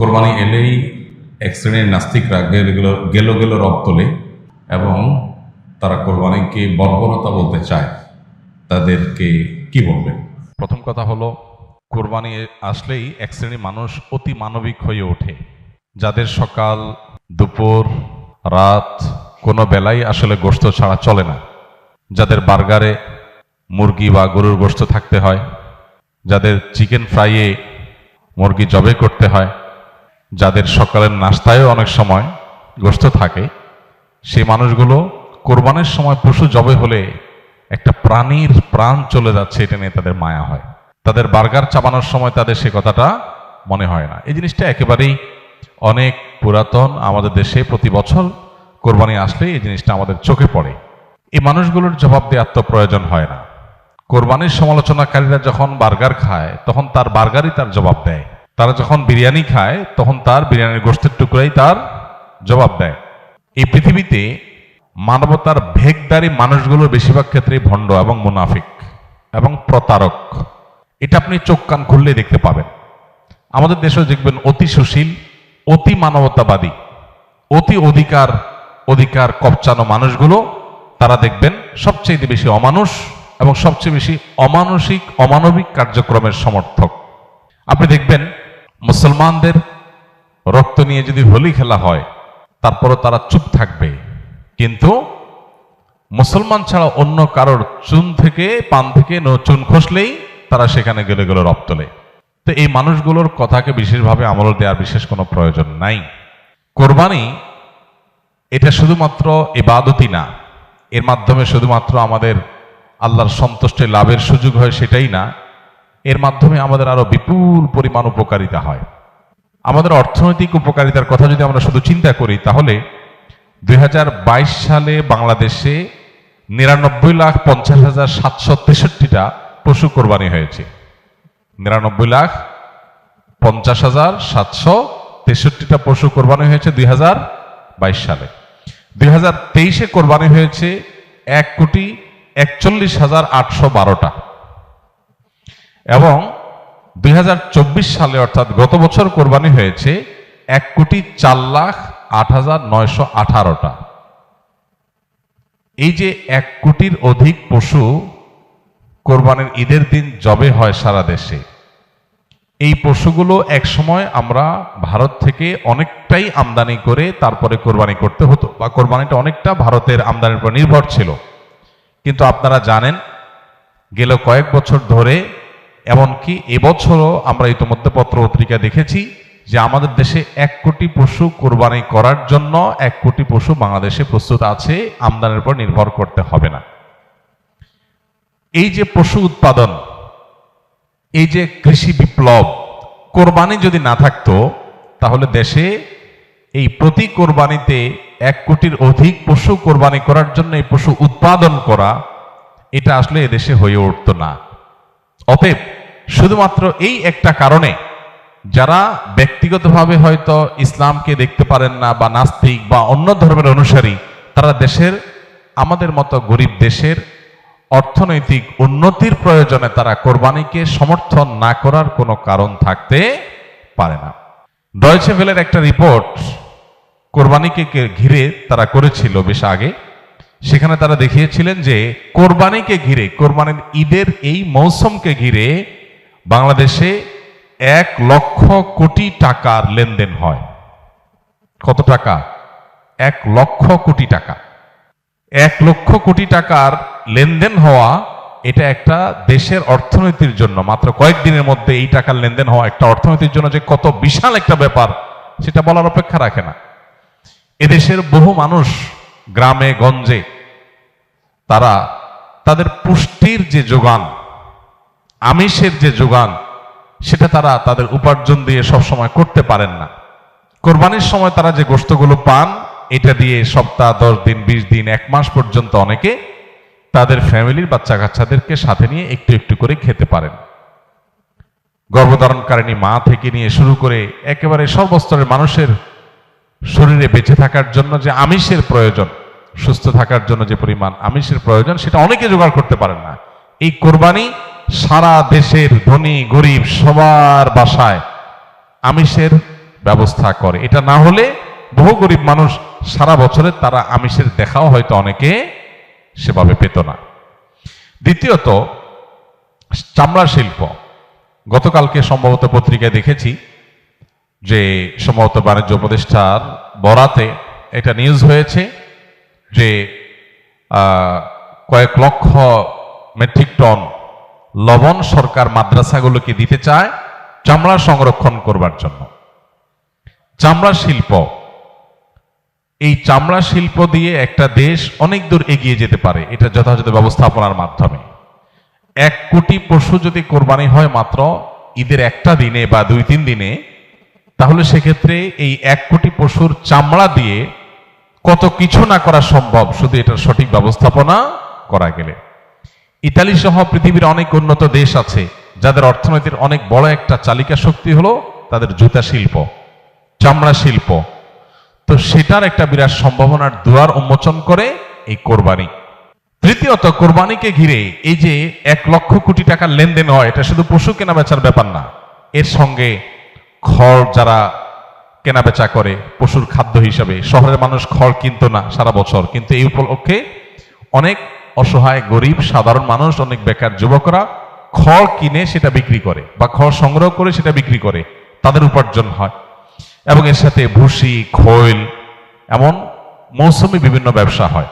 কোরবানি এলেই এক শ্রেণীর নাস্তিকরা গেল গেল রব তোলে এবং তারা কোরবানিকে বর্বরতা বলতে চায়। তাদেরকে কি বলবেন? প্রথম কথা হলো, কোরবানি আসলেই এক শ্রেণীর মানুষ অতি মানবিক হয়ে ওঠে, যাদের সকাল দুপুর রাত কোনো বেলাই আসলে গোশত ছাড়া চলে না, যাদের বার্গারে মুরগি বা গরুর গোশত থাকতে হয়, যাদের চিকেন ফ্রাইয়ে মুরগি জবে করতে হয়, যাদের সকালের নাস্তায়ও অনেক সময় গোশত থাকে, সেই মানুষগুলো কোরবানির সময় পশু জবে হলে একটা প্রাণীর প্রাণ চলে যাচ্ছে এটা নিয়ে তাদের মায়া হয়। তাদের বার্গার চাবানোর সময় তাদের সে কথাটা মনে হয় না। এই জিনিসটা একেবারেই অনেক পুরাতন। আমাদের দেশে প্রতি বছর কোরবানি আসলে এই জিনিসটা আমাদের চোখে পড়ে। এই মানুষগুলোর জবাব দেওয়ার তো প্রয়োজন হয় না। কোরবানির সমালোচনাকারীরা যখন বার্গার খায় তখন তার বার্গারই তার জবাব দেয়, তারা যখন বিরিয়ানি খায় তখন তার বিরিয়ানির গোশতের টুকরাই তার জবাব দেয়। এই পৃথিবীতে মানবতার ভেগদারি মানুষগুলো বেশিরভাগ ক্ষেত্রে ভণ্ড এবং মুনাফিক এবং প্রতারক। এটা আপনি চোখ কান খুললে দেখতে পাবেন। আমাদের দেশেও দেখবেন অতি সুশীল, অতি মানবতাবাদী, অতি অধিকার কবচানো মানুষগুলো, তারা দেখবেন সবচেয়ে বেশি অমানুষ এবং সবচেয়ে বেশি অমানবিক কার্যক্রমের সমর্থক। আপনি দেখবেন মুসলমানদের রক্ত নিয়ে যদি হোলি খেলা হয় তারপরও তারা চুপ থাকবে, কিন্তু মুসলমান ছাড়া অন্য কারোর পান থেকে চুন খসলেই তারা সেখানে গেলে রব তোলে। তো এই মানুষগুলোর কথাকে বিশেষভাবে আমল দেওয়ার বিশেষ কোনো প্রয়োজন নাই। কোরবানি এটা শুধুমাত্র ইবাদতই না, এর মাধ্যমে শুধুমাত্র আমাদের আল্লাহর সন্তুষ্টি লাভের সুযোগ হয় সেটাই না, এর মাধ্যমে আমাদের আরো বিপুল পরিমাণ উপকারিতা হয়। আমাদের অর্থনৈতিক উপকারিতার কথা যদি আমরা শুধু চিন্তা করি তাহলে 2022 সালে বাংলাদেশে 99,50,763টা পশু কোরবানি হয়েছে। 99,50,763টা পশু কোরবানি হয়েছে 2022 সালে। 2023-এ কোরবানি হয়েছে 1,41,812টা এবং 2024 সালে অর্থাৎ গত বছর কোরবানি হয়েছে 1,04,08,918টা। এই যে 1 কোটির অধিক পশু কোরবানির ঈদের দিন জবে হয় সারা দেশে, এই পশুগুলো এক সময় আমরা ভারত থেকে অনেকটাই আমদানি করে তারপরে কোরবানি করতে হতো, বা কোরবানিটা অনেকটা ভারতের আমদানির উপর নির্ভর ছিল। কিন্তু আপনারা জানেন গেল কয়েক বছর ধরে, এমনকি এবছরও আমরা ইতিমধ্যে পত্র পত্রিকা দেখেছি যে আমাদের দেশে 1 কোটি পশু কোরবানি করার জন্য 1 কোটি পশু বাংলাদেশে প্রস্তুত আছে, আমদানির উপর নির্ভর করতে হবে না। এই যে পশু উৎপাদন, এই যে কৃষি বিপ্লব, কোরবানি যদি না থাকতো তাহলে দেশে এই প্রতি কোরবানিতে 1 কোটির অধিক পশু কোরবানি করার জন্য এই পশু উৎপাদন করা, এটা আসলে এদেশে হয়ে উঠতো না। অতএব শুধুমাত্র এই একটা কারণে যারা ব্যক্তিগতভাবে হয়তো ইসলামকে দেখতে পারেন না বা নাস্তিক বা অন্য ধর্মের অনুসারী, তারা আমাদের মতো গরিব দেশের অর্থনৈতিক উন্নতির প্রয়োজনে তারা কোরবানিকে সমর্থন না করার কোনো কারণ থাকতে পারে না। ডয়েচে ভেলের একটা রিপোর্ট কোরবানিকে ঘিরে তারা করেছিল বেশ আগে, সেখানে তারা দেখিয়েছিলেন যে কোরবানিকে ঘিরে, কোরবানির ঈদের এই মৌসুমকে ঘিরে বাংলাদেশে 1 লক্ষ কোটি টাকার লেনদেন হয়। কত টাকা? 1 লক্ষ কোটি টাকা। 1 লক্ষ কোটি টাকার লেনদেন হওয়া, এটা একটা দেশের অর্থনীতির জন্য, মাত্র কয়েকদিনের মধ্যে এই টাকার লেনদেন হওয়া একটা অর্থনীতির জন্য যে কত বিশাল একটা ব্যাপার সেটা বলার অপেক্ষা রাখে না। এদেশের বহু মানুষ গ্রামে গঞ্জে তারা তাদের পুষ্টির যে যোগান, আমিষের যে যোগান, সেটা তারা তাদের উপার্জন দিয়ে সবসময় করতে পারেন না। কোরবানির সময় তারা যে গোশতগুলো পান, এটা দিয়ে সপ্তাহ 10 দিন 20 দিন 1 মাস পর্যন্ত অনেকে তাদের ফ্যামিলির বাচ্চা কাচ্চাদেরকে সাথে নিয়ে একটু একটু করে খেতে পারেন। গর্ভধারণকারিণী মা থেকে নিয়ে শুরু করে একেবারে সর্বস্তরের মানুষের শরীরে বেঁচে থাকার জন্য যে আমিষের প্রয়োজন, সুস্থ থাকার জন্য যে পরিমাণ আমিষের প্রয়োজন, সেটা অনেকে জোগাড় করতে পারেন না। এই কোরবানি সারা দেশের ধনী গরিব সবার বাসায় আমিষের ব্যবস্থা করে। এটা না হলে বহু গরিব মানুষ সারা বছরে তারা আমিষের দেখাও হয়তো অনেকে সেভাবে পেত না। দ্বিতীয়ত, চামড়া শিল্প। গতকালকে সম্ভবত পত্রিকায় দেখেছি যে সম্ভবত বাণিজ্য উপদেষ্টার বরাতে এটা নিউজ হয়েছে যে কয়েক লক্ষ মেট্রিক টন লবণ সরকার মাদ্রাসাগুলোকে দিতে চায় চামড়া সংরক্ষণ করবার জন্য। চামড়া শিল্প, এই চামড়া শিল্প দিয়ে একটা দেশ অনেক দূর এগিয়ে যেতে পারে এটা যথাযথ ব্যবস্থাপনার মাধ্যমে। 1 কোটি পশু যদি কোরবানি হয় মাত্র ঈদের একটা দিনে বা 2-3 দিনে, তাহলে সেক্ষেত্রে এই 1 কোটি পশুর চামড়া দিয়ে কত কিছু না করা সম্ভব শুধু এটার সঠিক ব্যবস্থাপনা করা গেলে। ইতালি সহ পৃথিবীর অনেক উন্নত দেশ আছে যাদের অর্থনীতির অনেক বড় একটা চালিকা শক্তি হলো তাদের জুতা শিল্প, চামড়া শিল্প। তো সেটার একটা বিরাট সম্ভাবনার দুয়ার উন্মোচন করে এই কোরবানি। তৃতীয়ত, কোরবানিকে ঘিরে এই যে 1 লক্ষ কোটি টাকার লেনদেন হয়, এটা শুধু পশু কেনা বেচার ব্যাপার না, এর সঙ্গে খড় যারা কেনা বেচা করে পশুর খাদ্য হিসাবে, শহরের মানুষ খড় কিনতো না সারা বছর, কিন্তু এই উপলক্ষে অনেক অসহায় গরিব সাধারণ মানুষ, অনেক বেকার যুবকরা খড় কিনে সেটা বিক্রি করে বা খড় সংগ্রহ করে সেটা বিক্রি করে, তাদের উপার্জন হয়। এবং এর সাথে ভুসি, খৈল, এমন মৌসুমী বিভিন্ন ব্যবসা হয়।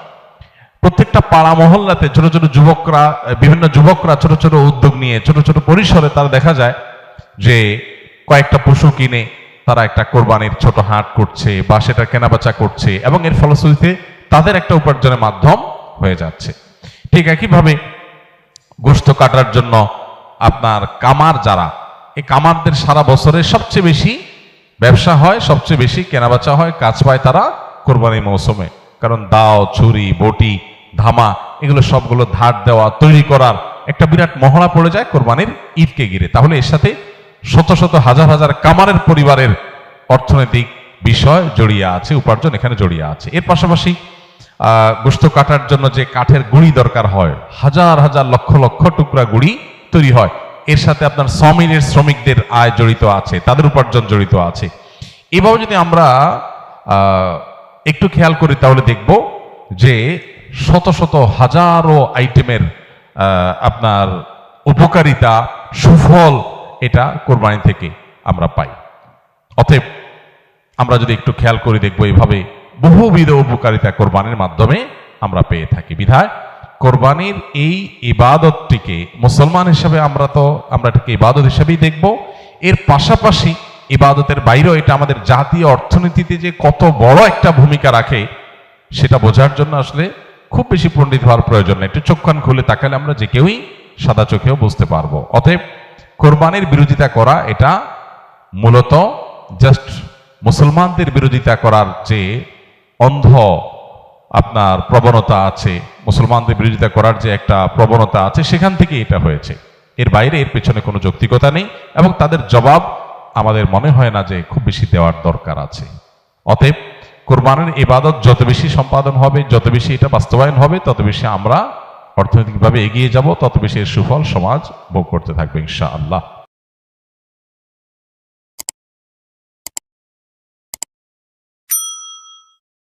প্রত্যেকটা পাড়া মহল্লাতে ছোট ছোট যুবকরা, বিভিন্ন যুবকরা ছোট ছোট উদ্যোগ নিয়ে ছোট ছোট পরিসরে তারা দেখা যায় যে কয়েকটা পশু কিনে তারা একটা কোরবানির ছোট হাট করছে বা সেটা কেনাবেচা করছে এবং এর ফলশ্রুতিতে তাদের একটা উপার্জনের মাধ্যম হয়ে যাচ্ছে। ঠিক একইভাবে গোশত কাটার জন্য আপনার কামার যারা, এই কামারদের সারা বছরে সবচেয়ে বেশি ব্যবসা হয়, সবচেয়ে বেশি কেনাবেচা হয়, কাজ পায় তারা কোরবানির মৌসুমে। কারণ দাও, ছুরি, বটি, ধামা, এগুলো সবগুলো ধার দেওয়া, তৈরি করার একটা বিরাট মহড়া পড়ে যায় কোরবানির ঈদকে ঘিরে। তাহলে এর সাথে শত শত হাজার হাজার কামারের পরিবারের অর্থনৈতিক বিষয় জড়িয়ে আছে, উপার্জন এখানে জড়িয়ে আছে। এর পাশাপাশি গোশত কাটার জন্য যে কাঠের গুঁড়ি দরকার হয়, হাজার হাজার লক্ষ লক্ষ টুকরা গুঁড়ি তৈরি হয়, এর সাথে আপনার সমিলের শ্রমিকদের আয় জড়িত আছে, তাদের উপার্জন জড়িত আছে। এভাবে যদি আমরা একটু খেয়াল করি তাহলে দেখব যে শত শত হাজারো আইটেমের আপনার উপকারিতা, সুফল এটা কোরবানি থেকে আমরা পাই। অতএব আমরা যদি একটু খেয়াল করে দেখবো এইভাবে বহুবিধ উপকারিতা কোরবানির মাধ্যমে আমরা পেয়ে থাকি। বিধায় কোরবানির এই ইবাদতটিকে মুসলমান হিসাবে আমরা এটাকে ইবাদত হিসাবেই দেখব। এর পাশাপাশি ইবাদতের বাইরেও এটা আমাদের জাতীয় অর্থনীতিতে যে কত বড় একটা ভূমিকা রাখে সেটা বোঝার জন্য আসলে খুব বেশি পণ্ডিত হওয়ার প্রয়োজন নেই। একটু চোখ কান খুলে তাকালে আমরা যে কেউই সাদা চোখেও বুঝতে পারবো। অতএব কোরবানির বিরোধিতা করা এটা মূলত জাস্ট মুসলমানদের বিরোধিতা করার যে অন্ধ আপনার প্রবণতা আছে, মুসলমানদের বিরোধিতা করার যে একটা প্রবণতা আছে, সেখান থেকে এটা হয়েছে। এর বাইরে এর পেছনে কোনো যৌক্তিকতা নেই এবং তাদের জবাব আমাদের মনে হয় না যে খুব বেশি দেওয়ার দরকার আছে। অতএব কোরবানির ইবাদত যত বেশি সম্পাদন হবে, যত বেশি এটা বাস্তবায়ন হবে, তত বেশি আমরা অর্থনৈতিকভাবে এগিয়ে যাব, তত বেশি এর সুফল সমাজ ভোগ করতে থাকবে ইনশাআল্লাহ।